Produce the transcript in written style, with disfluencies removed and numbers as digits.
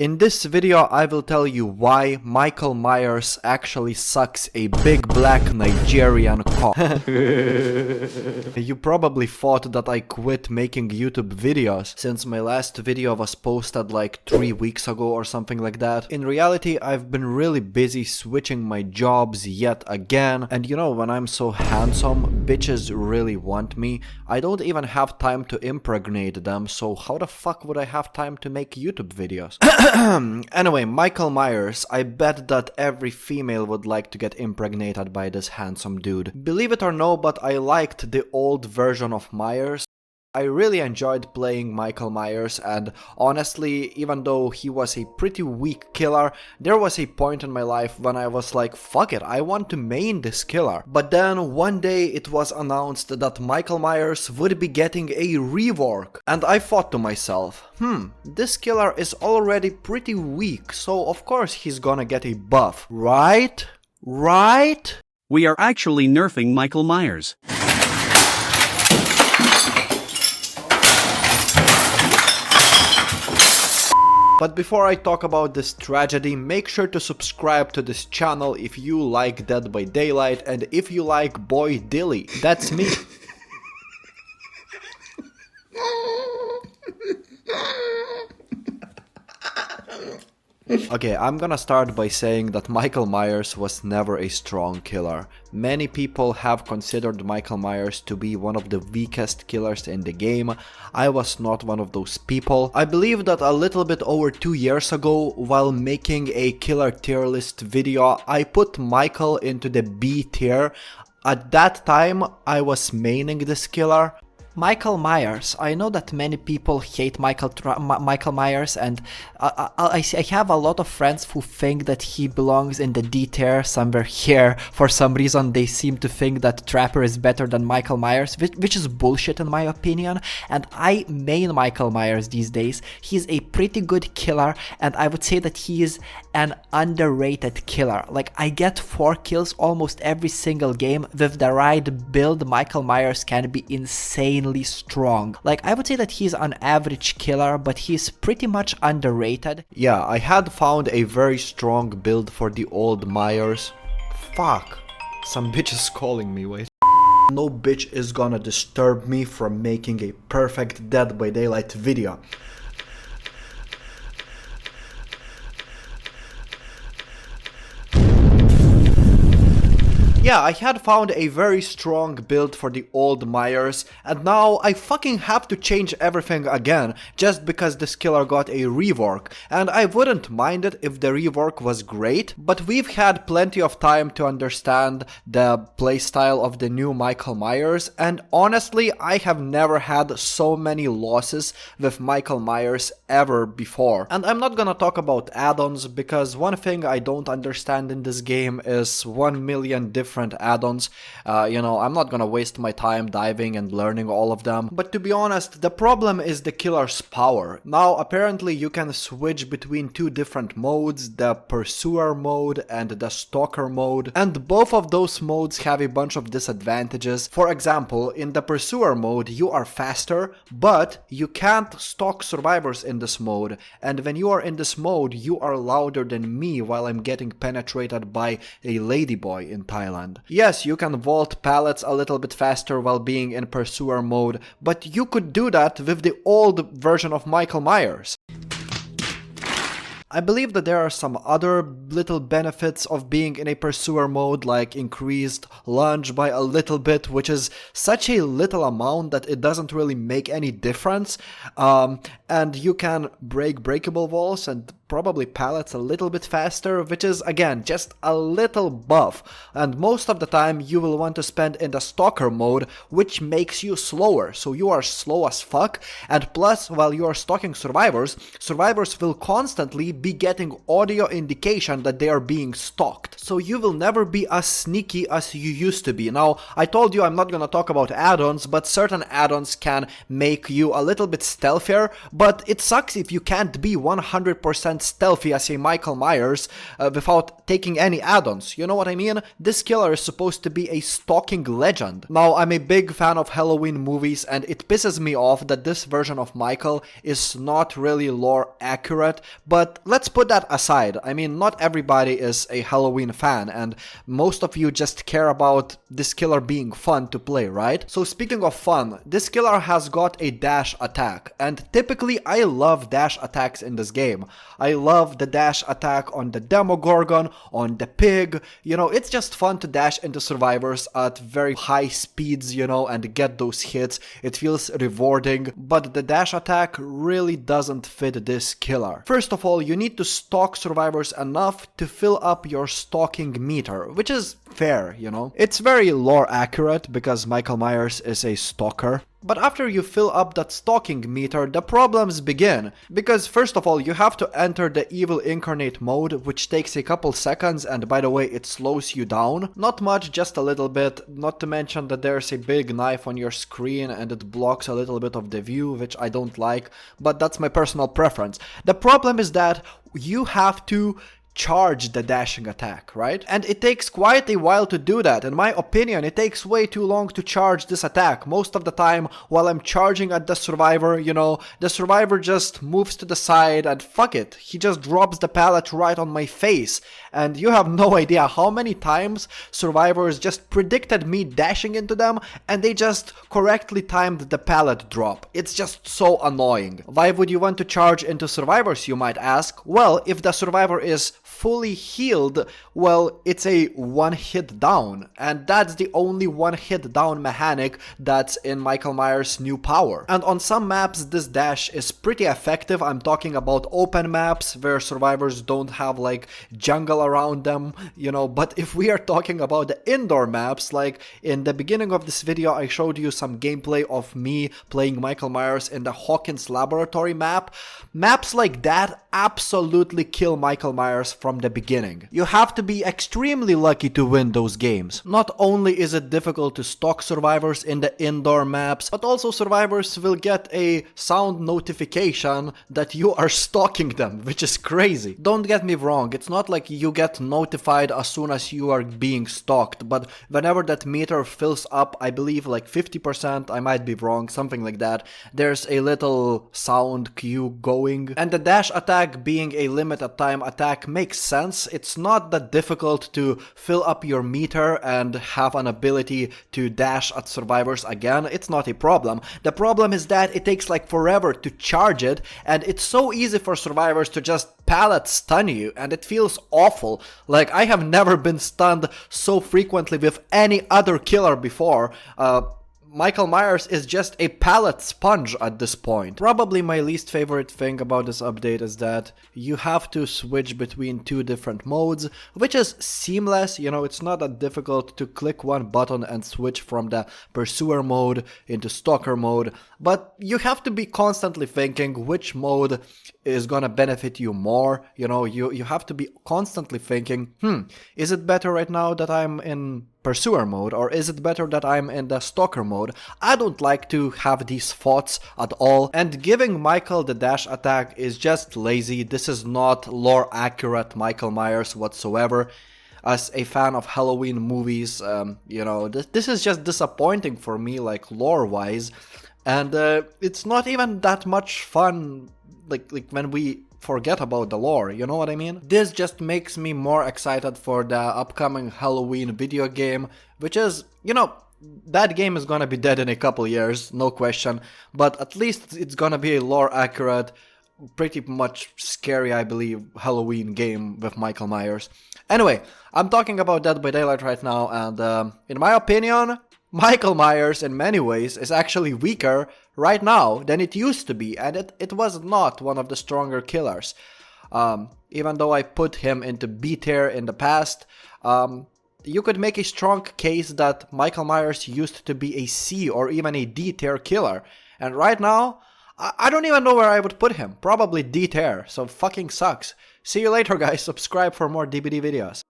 In this video I will tell you why Michael Myers actually sucks a big black Nigerian cock. You probably thought that I quit making YouTube videos since my last video was posted like 3 weeks ago or something like that. In reality, I've been really busy switching my jobs yet again, and you know, when I'm so handsome, bitches really want me. I don't even have time to impregnate them, so how the fuck would I have time to make YouTube videos? Anyway, Michael Myers, I bet that every female would like to get impregnated by this handsome dude. Believe it or no, but I liked the old version of Myers. I really enjoyed playing Michael Myers, and honestly, even though he was a pretty weak killer, there was a point in my life when I was like, fuck it, I want to main this killer. But then one day it was announced that Michael Myers would be getting a rework, and I thought to myself, this killer is already pretty weak, so of course he's gonna get a buff, right? Right? We are actually nerfing Michael Myers. But before I talk about this tragedy, make sure to subscribe to this channel if you like Dead by Daylight and if you like BoyDilly. That's me. Okay, I'm gonna start by saying that Michael Myers was never a strong killer. Many people have considered Michael Myers to be one of the weakest killers in the game. I was not one of those people. I believe that a little bit over 2 years ago, while making a killer tier list video, I put Michael into the B tier. At that time, I was maining this killer. Michael Myers. I know that many people hate Michael Myers, and I have a lot of friends who think that he belongs in the D tier somewhere here. For some reason, they seem to think that Trapper is better than Michael Myers, which is bullshit in my opinion. And I main Michael Myers these days. He's a pretty good killer, and I would say that he is an underrated killer. Like, I get 4 kills almost every single game. With the right build, Michael Myers can be insanely strong. Like, I would say that he's an average killer, but he's pretty much underrated. Yeah, I had found a very strong build for the old Myers. Fuck. Some bitch is calling me, wait. No bitch is gonna disturb me from making a perfect Dead by Daylight video. Yeah, I had found a very strong build for the old Myers, and now I fucking have to change everything again, just because this killer got a rework, and I wouldn't mind it if the rework was great, but we've had plenty of time to understand the playstyle of the new Michael Myers, and honestly, I have never had so many losses with Michael Myers ever before. And I'm not gonna talk about add-ons, because one thing I don't understand in this game is 1 million different add-ons. You know, I'm not gonna waste my time diving and learning all of them. But to be honest, the problem is the killer's power. Now, apparently you can switch between 2 different modes, the pursuer mode and the stalker mode. And both of those modes have a bunch of disadvantages. For example, in the pursuer mode, you are faster, but you can't stalk survivors in this mode. And when you are in this mode, you are louder than me while I'm getting penetrated by a ladyboy in Thailand. Yes, you can vault pallets a little bit faster while being in pursuer mode, but you could do that with the old version of Michael Myers. I believe that there are some other little benefits of being in a pursuer mode, like increased lunge by a little bit, which is such a little amount that it doesn't really make any difference. And you can break breakable walls and probably pallets a little bit faster, which is again just a little buff, and most of the time you will want to spend in the stalker mode, which makes you slower, so you are slow as fuck. And plus, while you are stalking survivors will constantly be getting audio indication that they are being stalked, so you will never be as sneaky as you used to be. Now, I told you I'm not gonna talk about add-ons, but certain add-ons can make you a little bit stealthier, but it sucks if you can't be 100% and stealthy as a Michael Myers without taking any add-ons. You know what I mean? This killer is supposed to be a stalking legend. Now, I'm a big fan of Halloween movies, and it pisses me off that this version of Michael is not really lore accurate, but let's put that aside. I mean, not everybody is a Halloween fan, and most of you just care about this killer being fun to play, right? So speaking of fun, this killer has got a dash attack, and typically I love dash attacks in this game. I love the dash attack on the Demogorgon, on the pig, you know, it's just fun to dash into survivors at very high speeds, you know, and get those hits. It feels rewarding, but the dash attack really doesn't fit this killer. First of all, you need to stalk survivors enough to fill up your stalking meter, which is fair, you know. It's very lore accurate because Michael Myers is a stalker. But after you fill up that stalking meter, the problems begin. Because first of all, you have to enter the evil incarnate mode, which takes a couple seconds, and by the way, it slows you down. Not much, just a little bit, not to mention that there's a big knife on your screen and it blocks a little bit of the view, which I don't like, but that's my personal preference. The problem is that you have to charge the dashing attack, right? And it takes quite a while to do that. In my opinion, it takes way too long to charge this attack. Most of the time, while I'm charging at the survivor, you know, the survivor just moves to the side and fuck it. He just drops the pallet right on my face. And you have no idea how many times survivors just predicted me dashing into them and they just correctly timed the pallet drop. It's just so annoying. Why would you want to charge into survivors, you might ask? Well, if the survivor is fully healed, well, it's a one hit down, and that's the only one hit down mechanic that's in Michael Myers' new power. And on some maps this dash is pretty effective. I'm talking about open maps where survivors don't have like jungle around them, you know, but if we are talking about the indoor maps, like in the beginning of this video I showed you some gameplay of me playing Michael Myers in the Hawkins laboratory map. Maps like that absolutely kill Michael Myers from the beginning. You have to be extremely lucky to win those games. Not only is it difficult to stalk survivors in the indoor maps, but also survivors will get a sound notification that you are stalking them, which is crazy. Don't get me wrong, it's not like you get notified as soon as you are being stalked, but whenever that meter fills up, I believe like 50%, I might be wrong, something like that, there's a little sound cue going. And the dash attack being a limited time attack makes sense. It's not that difficult to fill up your meter and have an ability to dash at survivors again. It's not a problem. The problem is that it takes like forever to charge it, and it's so easy for survivors to just pallet stun you, and it feels awful. Like, I have never been stunned so frequently with any other killer before. Michael Myers is just a pallet sponge at this point. Probably my least favorite thing about this update is that you have to switch between two different modes, which is seamless, you know, it's not that difficult to click one button and switch from the pursuer mode into stalker mode, but you have to be constantly thinking which mode is gonna benefit you more, you know, you have to be constantly thinking, is it better right now that I'm in pursuer mode, or is it better that I'm in the stalker mode? I don't like to have these thoughts at all, and giving Michael the dash attack is just lazy. This is not lore accurate Michael Myers whatsoever. As a fan of Halloween movies, you know, this is just disappointing for me, like lore wise, and it's not even that much fun like when we forget about the lore, you know what I mean? This just makes me more excited for the upcoming Halloween video game, which is, you know, that game is gonna be dead in a couple years, no question, but at least it's gonna be a lore accurate, pretty much scary, I believe, Halloween game with Michael Myers. Anyway, I'm talking about Dead by Daylight right now, and in my opinion, Michael Myers in many ways is actually weaker right now than it used to be, and it was not one of the stronger killers. Even though I put him into B tier in the past, you could make a strong case that Michael Myers used to be a C or even a D tier killer, and right now, I don't even know where I would put him. Probably D tier, so fucking sucks. See you later guys, subscribe for more DBD videos.